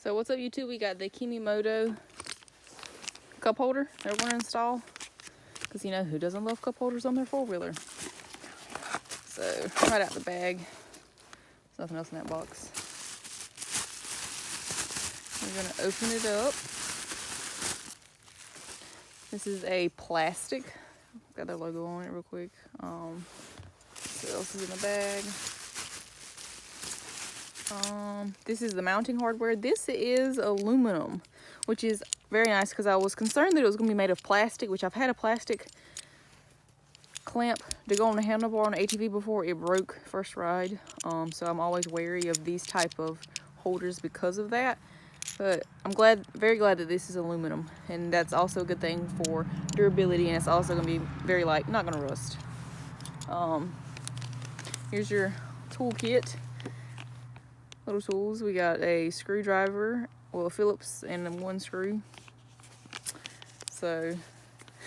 So what's up, YouTube? We got the Kemimoto cup holder that we're gonna install, because you know who doesn't love cup holders on their four-wheeler. So right out the bag, there's nothing else in that box. We're gonna open it up. This is a plastic. Got their logo on it real quick. What else is in the bag? This is the mounting hardware. This is aluminum, which is very nice because I was concerned that it was going to be made of plastic, which I've had a plastic clamp to go on a handlebar on an ATV before. It broke first ride, so I'm always wary of these type of holders because of that. But I'm very glad that this is aluminum, and that's also a good thing for durability, and it's also going to be very light, not going to rust. Here's your toolkit. Little tools. We got a screwdriver, well, a Phillips, and then one screw. So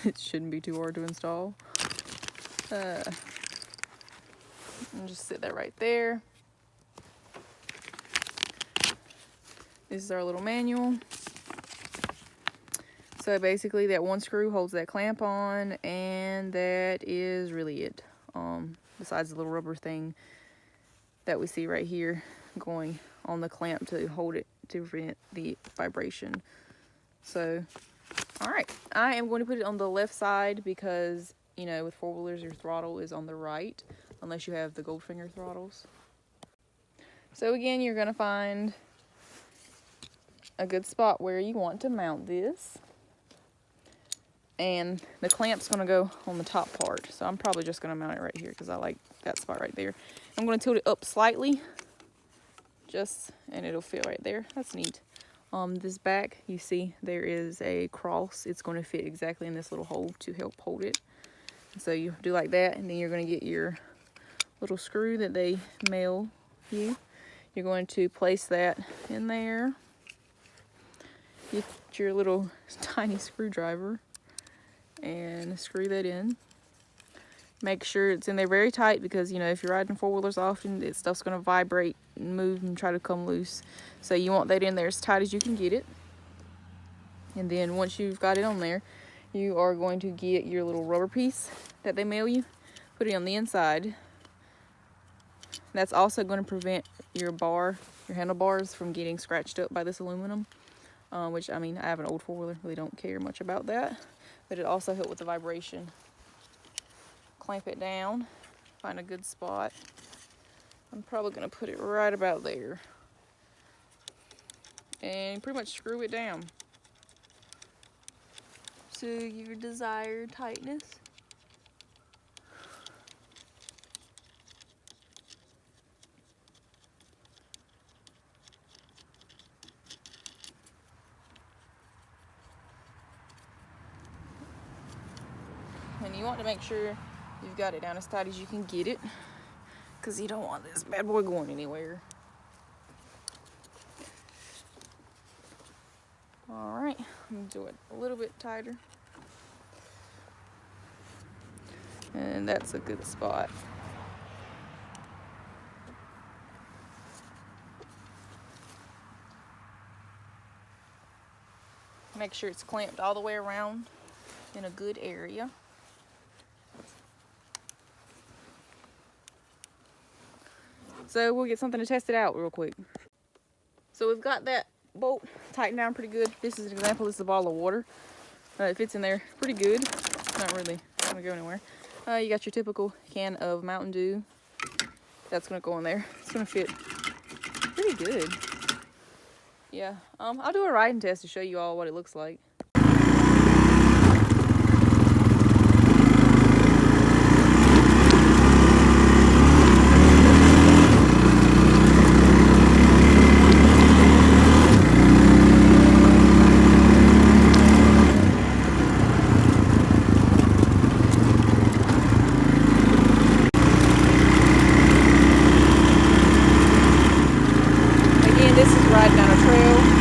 it shouldn't be too hard to install. And just sit that right there. This is our little manual. So basically that one screw holds that clamp on, and that is really it. Besides the little rubber thing that we see right here going on the clamp to hold it to prevent the vibration. So, all right, I am going to put it on the left side because, you know, with four-wheelers, your throttle is on the right, unless you have the Goldfinger throttles. So again, you're gonna find a good spot where you want to mount this. And the clamp's gonna go on the top part. So I'm probably just gonna mount it right here because I like that spot right there. I'm gonna tilt it up slightly, and it'll fit right there. That's neat. This back, you see there is a cross. It's gonna fit exactly in this little hole to help hold it. So you do like that, and then you're gonna get your little screw that they mail you. You're going to place that in there. Get your little tiny screwdriver and screw that in. Make sure it's in there very tight because, you know, if you're riding four-wheelers often, this stuff's going to vibrate and move and try to come loose. So you want that in there as tight as you can get it. And then once you've got it on there, you are going to get your little rubber piece that they mail you. Put it on the inside. That's also going to prevent your handlebars from getting scratched up by this aluminum. Which, I mean, I have an old four-wheeler, really don't care much about that. But it also helps with the vibration. Clamp it down, find a good spot. I'm probably gonna put it right about there. And pretty much screw it down to your desired tightness. And you want to make sure you've got it down as tight as you can get it, because you don't want this bad boy going anywhere. All right, I'm gonna do it a little bit tighter. And that's a good spot. Make sure it's clamped all the way around in a good area. So we'll get something to test it out real quick. So we've got that bolt tightened down pretty good. This is an example. This is a bottle of water. It fits in there pretty good. Not really gonna go anywhere. You got your typical can of Mountain Dew. That's gonna go in there. It's gonna fit pretty good. Yeah, I'll do a riding test to show you all what it looks like. This is riding down a trail.